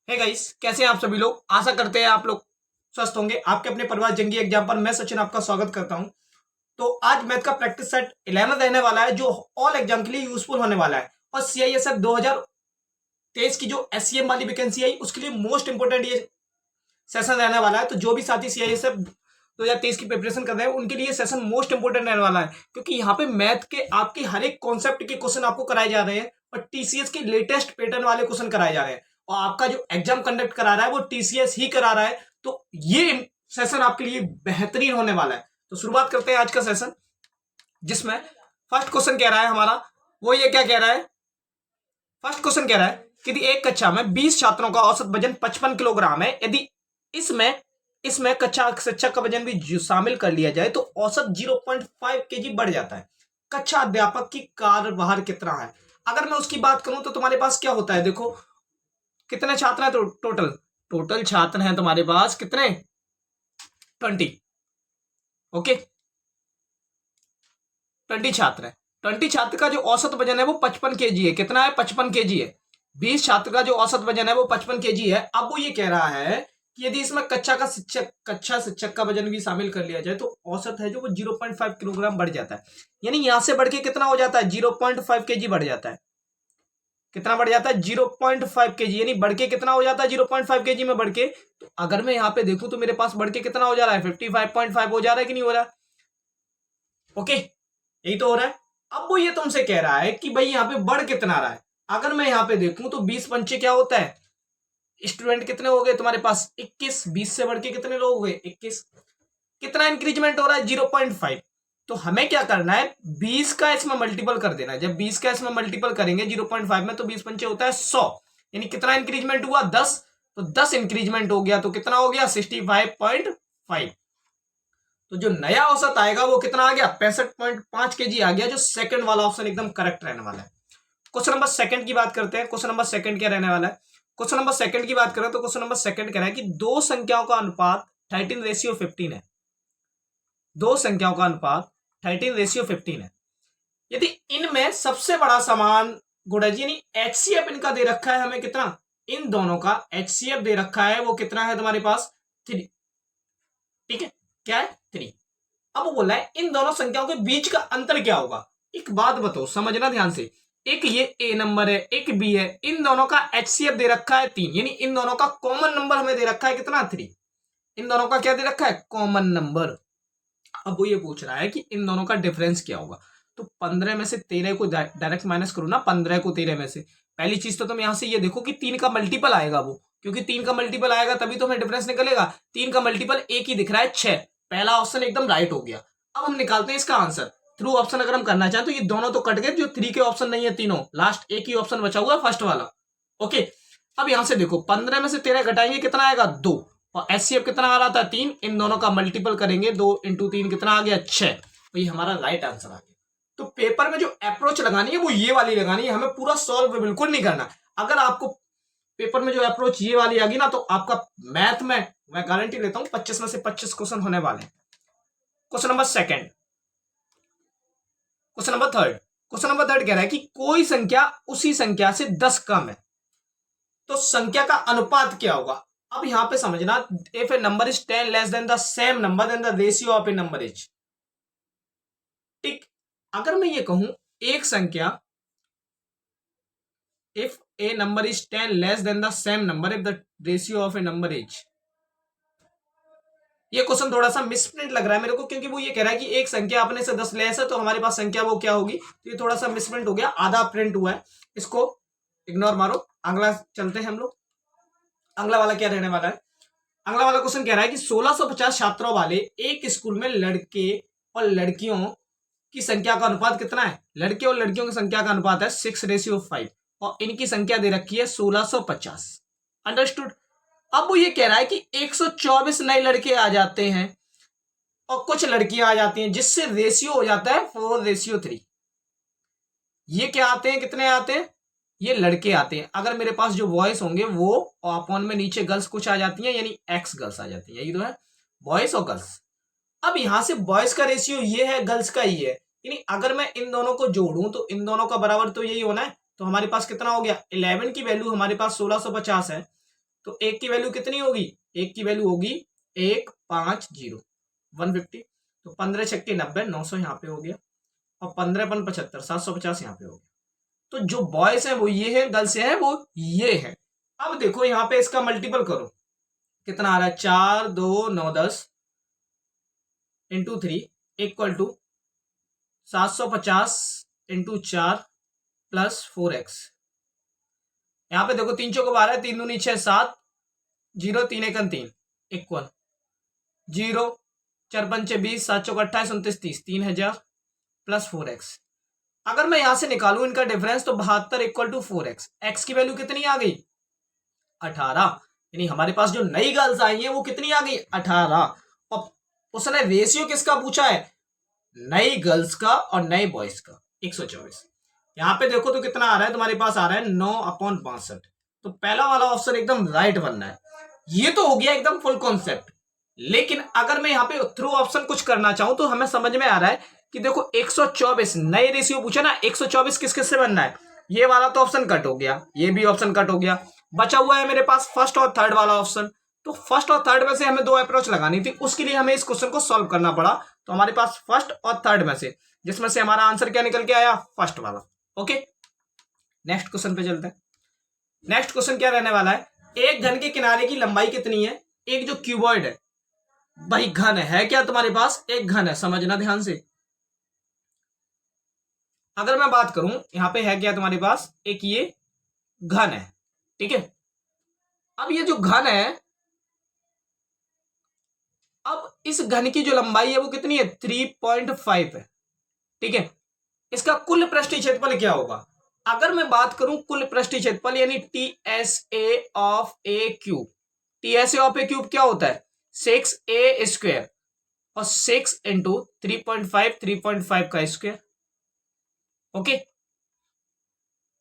Hey guys, कैसे हैं आप सभी लोग। आशा करते हैं आप लोग स्वस्थ होंगे। आपके अपने परिवार जंगी एग्जाम पर मैं सचिन आपका स्वागत करता हूं। तो आज मैथ का प्रैक्टिस सेट 11 रहने वाला है जो ऑल एग्जाम के लिए यूजफुल होने वाला है। और सीआईएसएफ 2023 की जो एससीएम वाली वैकेंसी आई उसके लिए मोस्ट इंपोर्टेंट ये सेशन रहने वाला है। तो जो भी साथी सीआईएसएफ 2023 की प्रिपरेशन कर रहे हैं उनके लिए सेशन मोस्ट इंपोर्टेंट रहने वाला है, क्योंकि यहाँ पे मैथ के आपके हर एक कॉन्सेप्ट के क्वेश्चन आपको कराए जा रहे हैं और टीसीएस के लेटेस्ट पैटर्न वाले क्वेश्चन कराए जा रहे हैं। और आपका जो एग्जाम कंडक्ट करा रहा है वो टीसीएस ही करा रहा है। तो ये सेशन आपके लिए बेहतरीन होने वाला है। तो शुरुआत करते हैं आज का सेशन, जिसमें फर्स्ट क्वेश्चन कह रहा है हमारा, वो ये क्या कह रहा है। फर्स्ट क्वेश्चन कह रहा है कि एक कक्षा में 20 छात्रों का औसत वजन 55 किलोग्राम है। यदि इसमें इसमें कक्षा शिक्षक का वजन भी शामिल कर लिया जाए तो औसत 0.5 केजी बढ़ जाता है। कक्षा अध्यापक की कार्यभार कितना है। अगर मैं उसकी बात करूं तो तुम्हारे पास क्या होता है, देखो कितने छात्र हैं। तो टोटल टोटल छात्र हैं तुम्हारे पास कितने, 20। ओके, 20 छात्र है। 20 छात्र का जो औसत वजन है वो 55 केजी है। कितना है, 55 केजी है। 20 छात्र का जो औसत वजन है वो 55 केजी है। अब वो ये कह रहा है कि यदि इसमें कक्षा शिक्षक का वजन भी शामिल कर लिया जाए तो औसत है जो वो 0.5 किलोग्राम बढ़ जाता है। यानी यहां से बढ़ के कितना हो जाता है, 0.5 केजी बढ़ जाता है। कितना बढ़ जाता है, 0.5 केजी। यानी बढ़ के कितना हो जाता है, 0.5 केजी में बढ़ के। तो अगर मैं यहाँ पे देखूं तो मेरे पास बढ़ के कितना हो जा रहा है, 55.5 हो जा रहा है कि नहीं हो रहा है। ओके, यही तो हो रहा है। अब वो ये तुमसे कह रहा है कि भाई यहाँ पे बढ़ कितना रहा है। अगर मैं यहाँ पे देखूं तो 20 पंचे क्या होता है, स्टूडेंट कितने हो गए तुम्हारे पास, 21। 20 से बढ़ के कितने लोग हो गए, 21। कितना इंक्रीजमेंट हो रहा है, 0.5। तो हमें क्या करना है, 20 का इसमें मल्टीपल कर देना है। जब 20 का इसमें मल्टीपल करेंगे 0.5 में तो 20 पंचे होता है 100। यानी कितना इंक्रीजमेंट हुआ, 10। तो 10 इंक्रीजमेंट हो गया तो कितना हो गया, 65.5। तो जो नया औसत आएगा वो कितना आ गया, 65.5 केजी आ गया। जो सेकंड वाला ऑप्शन एकदम करेक्ट रहने वाला है। क्वेश्चन नंबर सेकंड की बात करते हैं। क्वेश्चन नंबर सेकंड क्या रहने वाला है। क्वेश्चन नंबर सेकंड की बात करें तो क्वेश्चन नंबर सेकंड कह रहा है कि दो संख्याओं का अनुपात 13:15 है। दो संख्याओं का अनुपात 13:15 है। यदि इनमें सबसे बड़ा समान गुण है, यानी एचसीएफ इनका दे रखा है हमें कितना, इन दोनों का एचसीएफ दे रखा है वो कितना है तुम्हारे पास, 3। ठीक है, क्या है, 3। अब वो बोल रहा है इन दोनों संख्याओं के बीच का अंतर क्या होगा। एक बात बताओ, समझना ध्यान से। एक ये ए नंबर है, एक बी है। इन दोनों का एचसीएफ दे रखा है 3, यानी इन दोनों का कॉमन नंबर हमें दे रखा है कितना, 3। इन दोनों का क्या दे रखा है, कॉमन नंबर। अब वो ये पूछ रहा है कि इन दोनों का डिफरेंस क्या होगा। तो 15 में से 13 को डायरेक्ट माइनस करो ना, 15 को 13 में से। पहली चीज तो तुम यहां से ये देखो कि 3 का मल्टीपल आएगा वो, क्योंकि 3 का मल्टीपल आएगा तभी तो हमें डिफरेंस निकलेगा। 3 का मल्टीपल एक ही दिख रहा है, 6। पहला ऑप्शन एकदम राइट हो गया। अब हम निकालते हैं इसका आंसर। थ्रू ऑप्शन अगर हम करना चाहें तो ये दोनों तो कट गए, जो 3 के ऑप्शन नहीं है तीनों, लास्ट एक ही ऑप्शन बचा हुआ फर्स्ट वाला। ओके, अब यहां से देखो 15 में से 13 घटाएंगे कितना आएगा, 2। और एचसीएफ कितना आ रहा था, 3। इन दोनों का मल्टीपल करेंगे, 2 इंटू 3 कितना आ गया, 6। तो ये हमारा राइट आंसर आ गया। तो पेपर में जो अप्रोच लगानी है वो ये वाली लगानी है, हमें पूरा सॉल्व बिल्कुल नहीं करना। अगर आपको पेपर में जो अप्रोच ये वाली आ गई ना तो आपका मैथ में मैं गारंटी लेता हूं 25 में से 25 क्वेश्चन होने वाले हैं। Question number second, question number third. Question number third कह रहा है कि कोई संख्या उसी संख्या से 10 कम है तो संख्या का अनुपात क्या होगा। अब यहां पे समझना, if a number is 10 less than the same number then the ratio of a number is. ठीक, अगर मैं ये कहूं एक संख्या, if a number is 10 less than the same number if the ratio of a number is. ये question थोड़ा सा मिसप्रिंट लग रहा है मेरे को, क्योंकि वो ये कह रहा है कि एक संख्या अपने से 10 लेस है तो हमारे पास संख्या वो क्या होगी। तो ये थोड़ा सा मिसप्रिंट हो गया, आधा प्रिंट हुआ है, इसको इग्नोर मारो। अगला चलते हैं हम लोग। अगला वाला क्या रहने वाला है। अगला वाला क्वेश्चन कह रहा है कि 1650 छात्रों वाले एक स्कूल में लड़के और लड़कियों की संख्या का अनुपात कितना है। लड़के और लड़कियों की संख्या का अनुपात है 6:5 और इनकी संख्या दे रखी है 1650। अंडरस्टूड। अब वो ये कह रहा है कि 124 नए लड़के आ जाते हैं और कुछ लड़कियां आ जाती हैं, जिससे रेशियो हो जाता है 4:3। ये क्या आते हैं, कितने आते हैं, ये लड़के आते हैं। अगर मेरे पास जो बॉयज होंगे वो अपॉन में नीचे गर्ल्स कुछ आ जाती हैं, यानी एक्स गर्ल्स आ जाती है। यही तो है, बॉयज और गर्ल्स। अब यहां से बॉयज का रेशियो ये है, गर्ल्स का ये है। यानी अगर मैं इन दोनों को जोड़ूं तो इन दोनों का बराबर तो यही होना है। तो हमारे पास कितना हो गया, 11 की वैल्यू हमारे पास 1650 है। तो एक की वैल्यू कितनी होगी, एक की वैल्यू होगी 150 150। तो 15 छक्के 90, 900 यहाँ पे हो गया, और 15 पन 75, 750 यहाँ पे हो गया। तो जो बॉयज है वो ये है, गर्ल्स है वो ये है। अब देखो यहाँ पे इसका मल्टीपल करो, कितना आ रहा है, 4 2 9 10 into 3 equal to 750 into 4 plus 4x। यहाँ पे देखो 3 चौको 12, 3 दूनी 6 7, 0 3 1 3 इक्वल 0 4 पंचे 20, 7 चौको 28 29 30, 3000 प्लस 4x। अगर मैं यहां से निकालू इनका डिफरेंस तो 72 इक्वल टू 4x। x की वैल्यू कितनी आ गई, 18। यानी हमारे पास जो नई गर्ल्स आई है वो कितनी आ गई, 18। और उसने रेशियो किसका पूछा है, नई गर्ल्स का और नए बॉयज का, 124। यहां पे देखो तो कितना आ रहा है तुम्हारे पास, आ रहा है 9/62। तो पहला वाला ऑप्शन एकदम राइट बनना है। ये तो हो गया एकदम फुल कॉन्सेप्ट। लेकिन अगर मैं यहाँ पे थ्रू ऑप्शन कुछ करना चाहूं तो हमें समझ में आ रहा है कि देखो 124 नए रेशियो पूछा ना, 124 किस किस से बनना है। ये वाला तो ऑप्शन कट हो गया, ये भी ऑप्शन कट हो गया, बचा हुआ है मेरे पास फर्स्ट और थर्ड वाला ऑप्शन। तो फर्स्ट और थर्ड में से हमें 2 अप्रोच लगानी थी, उसके लिए हमें इस क्वेश्चन को सॉल्व करना पड़ा। तो हमारे पास फर्स्ट और थर्ड में से, जिसमें से हमारा आंसर क्या निकल के आया, फर्स्ट वाला। ओके, नेक्स्ट क्वेश्चन पे चलते हैं। नेक्स्ट क्वेश्चन क्या रहने वाला है, एक घन के किनारे की लंबाई कितनी है, एक जो क्यूबॉइड है भाई घन है क्या तुम्हारे पास, एक घन है, समझना ध्यान से। अगर मैं बात करूं यहां पे है क्या तुम्हारे पास, एक ये घन है, ठीक है। अब ये जो घन है, अब इस घन की जो लंबाई है वो कितनी है, 3.5 है, ठीक है। इसका कुल पृष्ठीय क्षेत्रफल क्या होगा। अगर मैं बात करूं कुल पृष्ठीय क्षेत्रफल यानी TSA of A cube, TSA of A cube क्या होता है, 6a स्क्वायर और 6 इंटू 3.5 का स्क्वायर। ओके,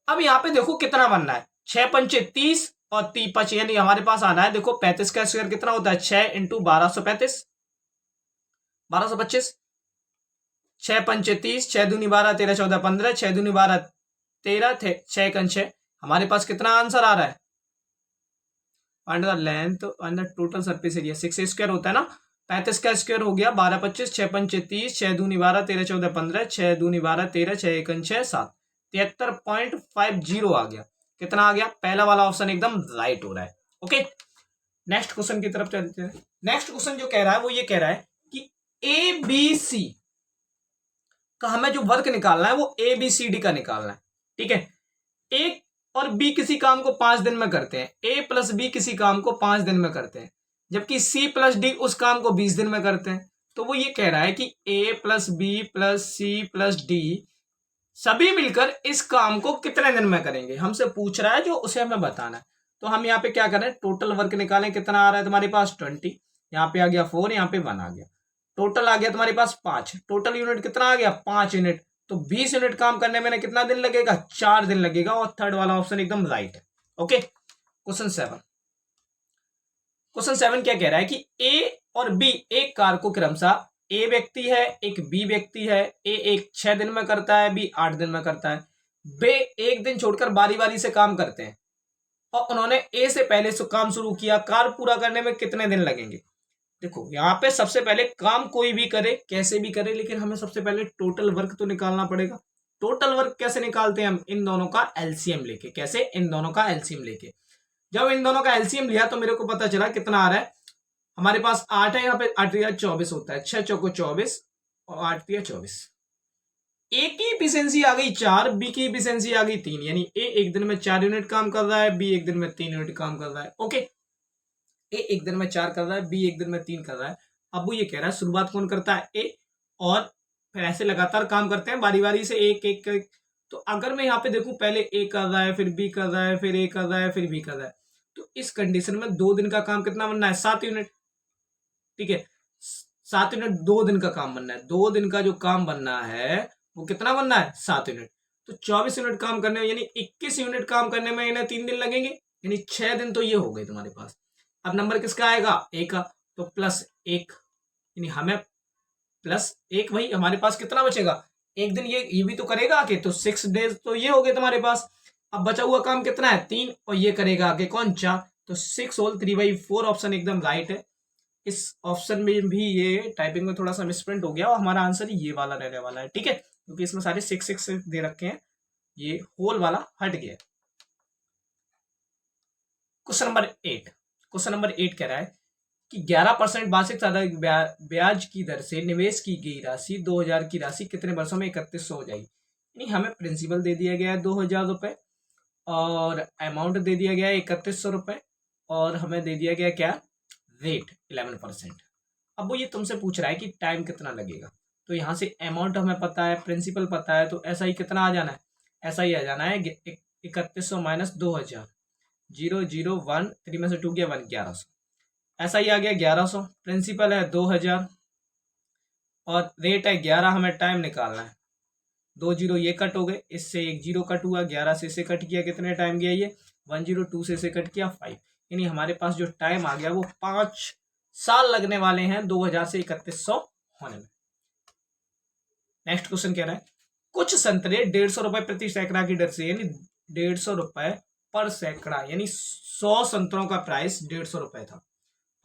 अब यहां पे देखो कितना बनना है, 6 पंचे 30 और 3 5 यानी हमारे पास आना है, देखो 35 का स्क्वायर कितना होता है, 6 इंटू 1235 1225, 6 पंचे 30, 6 दूनी 12 13 14 15, 6 दूनी 12 13 थे 6 कन 6। हमारे पास कितना आंसर आ रहा है, find the length and the total surface area, 6 square होता है ना, 35 का स्क्वायर हो गया 12 25, 6 पंचे 30, 6 दूनी 12 13 14 15, 6 दूनी 12 13, 6 एकन 6 7, 73.50 आ गया। कितना आ गया, पहला वाला ऑप्शन एकदम राइट हो रहा है। ओके, नेक्स्ट क्वेश्चन की तरफ चलते हैं। नेक्स्ट क्वेश्चन जो कह रहा है वो ये कह रहा है कि ABC का हमें जो वर्क निकालना है वो ABCD का निकालना है, ठीक है। ए और बी किसी काम को 5 दिन में करते हैं, A प्लस बी किसी काम को 5 दिन में करते हैं, जबकि C प्लस डी उस काम को 20 दिन में करते हैं। तो वो ये कह रहा है कि A plus B plus C plus D सभी मिलकर इस काम को कितने दिन में करेंगे, हमसे पूछ रहा है जो उसे हमें बताना है। तो हम यहाँ पे क्या करें, टोटल वर्क निकालें, कितना आ रहा है तुम्हारे पास 20, यहाँ पे आ गया 4, यहाँ पे 1 आ गया, टोटल आ गया तुम्हारे पास 5, टोटल यूनिट कितना आ गया 5 यूनिट। तो 20 यूनिट काम करने में कितना दिन लगेगा, 4 दिन लगेगा, और थर्ड वाला ऑप्शन एकदम राइट है। Okay, question 7। क्वेश्चन 7 क्या कह रहा है कि ए और बी एक कार को क्रमशः, ए व्यक्ति है एक बी व्यक्ति है, ए एक 6 दिन में करता है, बी 8 दिन में करता है, बे एक दिन छोड़कर बारी बारी से काम करते हैं और उन्होंने ए से पहले से काम शुरू किया, कार पूरा करने में कितने दिन लगेंगे। देखो यहाँ पे सबसे पहले काम कोई भी करे कैसे भी करे, लेकिन हमें सबसे पहले टोटल वर्क तो निकालना पड़ेगा। टोटल वर्क कैसे निकालते हैं हम, इन दोनों का एलसीएम लेके। कैसे, इन दोनों का एलसीएम लेके। जब इन दोनों का एलसीएम लिया तो मेरे को पता चला कितना आ रहा है, हमारे पास 8 है, यहाँ पे 8 या 24 होता है, 6 चौको 24 और 8 या 24। ए की इफिशियंसी आ गई 4, बी की इफिशियंसी आ गई 3, यानी ए एक दिन में 4 यूनिट काम कर रहा है, बी एक दिन में 3 यूनिट काम कर रहा है। ओके, ए एक दिन में 4 कर रहा है, बी एक दिन में 3 कर रहा है। अब वो ये कह रहा है शुरुआत कौन करता है, ए, और फिर ऐसे लगातार काम करते हैं बारी बारी से एक एक, एक। तो अगर मैं यहाँ पे देखूं पहले ए कर रहा है, फिर बी कर रहा है, फिर ए कर रहा है, फिर बी कर रहा है, तो इस कंडीशन में 2 दिन का काम कितना बनना है, 7 यूनिट, ठीक है। 7 यूनिट 2 दिन का काम बनना है, 2 दिन का जो काम बनना है वो कितना बनना है, 7 यूनिट। तो 24 यूनिट काम करने में, यानी 21 यूनिट काम करने में इन्हें 3 दिन लगेंगे, यानी 6 दिन तो ये हो गए तुम्हारे पास। अब नंबर किसका आएगा, ए का, तो +1, यानी हमें +1, भाई हमारे पास कितना बचेगा, एक दिन ये भी तो करेगा आके, तो 6 डेज तो ये हो गए तुम्हारे पास। अब बचा हुआ काम कितना है, 3, और ये करेगा आगे कौन, 4, तो 6 होल 3/4 ऑप्शन एकदम राइट है। इस ऑप्शन में भी ये टाइपिंग में थोड़ा सा मिसप्रिंट हो गया और हमारा आंसर ये वाला रहने वाला है, ठीक है, क्योंकि इसमें सारे 6 दे रखे हैं, ये होल वाला हट गया। क्वेश्चन नंबर 8 कह रहा है कि 11% वार्षिक साधारण ब्याज की दर से निवेश की गई राशि 2000 की राशि कितने वर्षों में 3100 हो जाएगी। यानी हमें प्रिंसिपल दे दिया गया है 2000 रुपए और अमाउंट दे दिया गया है 3100 रुपए और हमें दे दिया गया क्या, रेट 11%। अब वो ये तुमसे पूछ रहा है कि टाइम कितना लगेगा। तो यहाँ से अमाउंट हमें पता है, प्रिंसिपल पता है, तो ऐसा ही कितना आ जाना है, ऐसा ही आ जाना है 3100 माइनस 2000, 001, 3 में से 2 गया 1, 1100, ऐसा ही आ गया 1100। प्रिंसिपल है 2000 और रेट है 11, हमें टाइम निकालना है। 2 जीरो ये कट हो गए, इससे 1 जीरो कट हुआ, 11 से इसे कट किया, कितने टाइम गया ये 102 से इसे कट किया 5, यानी हमारे पास जो टाइम आ गया वो 5 साल लगने वाले हैं 2000 से 3100 होने में। नेक्स्ट क्वेश्चन कह रहा है कुछ संतरे 150 रुपए प्रति सैकड़ा की दर से, यानी 150 रुपए पर सैकड़ा, यानी 100 संतरों का प्राइस 150 रुपए था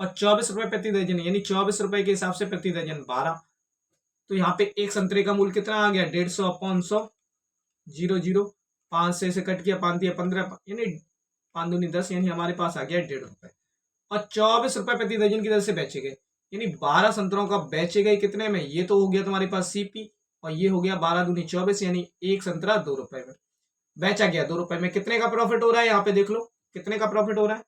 और 24 रुपए प्रति दर्जन, यानी 24 रुपए के हिसाब से प्रति दर्जन 12। तो यहाँ पे एक संतरे का मूल्य कितना आ गया 150 अपॉन 100, 0 5 से इसे कट किया, 5 दिया 15, यानी 5 दूनी 10, यानी हमारे पास आ गया 1.5 रुपए और 24 रुपए प्रति दर्जन की दर से बेचे गए, यानी 12 संतरों का बेचे गए कितने में, ये तो हो गया तुम्हारे पास सीपी और ये हो गया 12 दूनी 24, यानी एक संतरा 2 रुपए में बेचा गया, 2 रुपए में। कितने का प्रॉफिट हो रहा है, यहाँ पे देख लो कितने का प्रॉफिट हो रहा है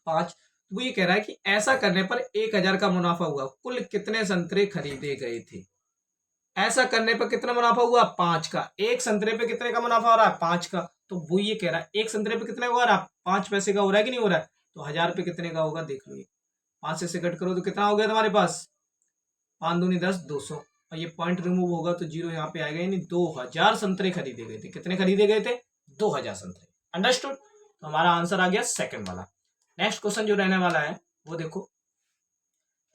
5। वो ये कह रहा है कि ऐसा करने पर 1000 का मुनाफा हुआ, कुल कितने संतरे खरीदे गए थे। ऐसा करने पर कितना मुनाफा हुआ 5 का, एक संतरे पे कितने का मुनाफा हो रहा है 5 का, तो वो ये कह रहा है एक संतरे पे कितने का हो रहा है 5 पैसे का हो रहा है कि नहीं हो रहा है, तो 1000 पे कितने का होगा देख लो, ये 5 से कट करो तो कितना हो गया तुम्हारे पास 5 दूनी 10, 200 और ये पॉइंट रिमूव होगा तो जीरो यहाँ पे आएगा, यानी 2000 संतरे खरीदे गए थे। कितने खरीदे गए थे 2000 संतरे। अंडरस्टूड, तो हमारा आंसर आ गया सेकंड वाला। नेक्स्ट क्वेश्चन जो रहने वाला है वो देखो,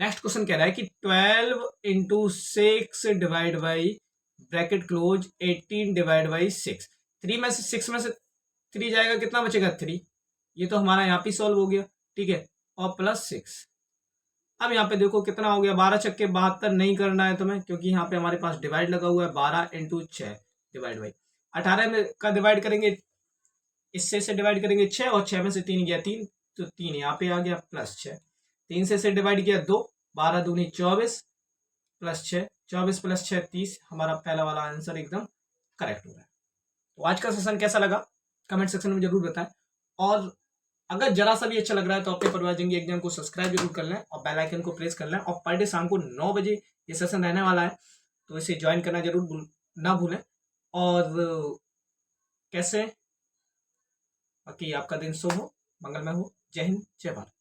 नेक्स्ट क्वेश्चन कह रहा है कि 12 into 6 divide by bracket close 18 divide by 6, 3 में से 6 में से 3 जाएगा, कितना बचेगा 3, ये तो हमारा यहाँ पे सॉल्व हो गया, ठीक है, और प्लस 6। अब यहाँ पे देखो कितना हो गया 12 छक्के 72, नहीं करना है तुम्हें क्योंकि यहाँ पे हमारे पास डिवाइड लगा हुआ है, 12 इंटू 6 डिवाइड बाई 18 में का डिवाइड करेंगे, इससे से डिवाइड करेंगे 6 और 6 में से 3 गया 3, तो 3 यहाँ पे आ गया प्लस 6, 3 से डिवाइड किया 2, 12 दूनी 24 प्लस 6, 24 प्लस 6 30, हमारा पहला वाला आंसर एकदम करेक्ट हो रहा है। तो आज का सेशन कैसा लगा कमेंट सेक्शन में जरूर बताएं और अगर जरा सा भी अच्छा लग रहा है तो अपने परिवार जंगी एग्जाम को सब्सक्राइब जरूर कर लें और बेल आइकन को प्रेस कर लें और पर डे शाम को 9 बजे ये सेशन रहने वाला है, तो इसे ज्वाइन करना जरूर ना भूलें। और कैसे बाकी आपका दिन शुभ हो, मंगलमय हो। जय हिंद, जय भारत।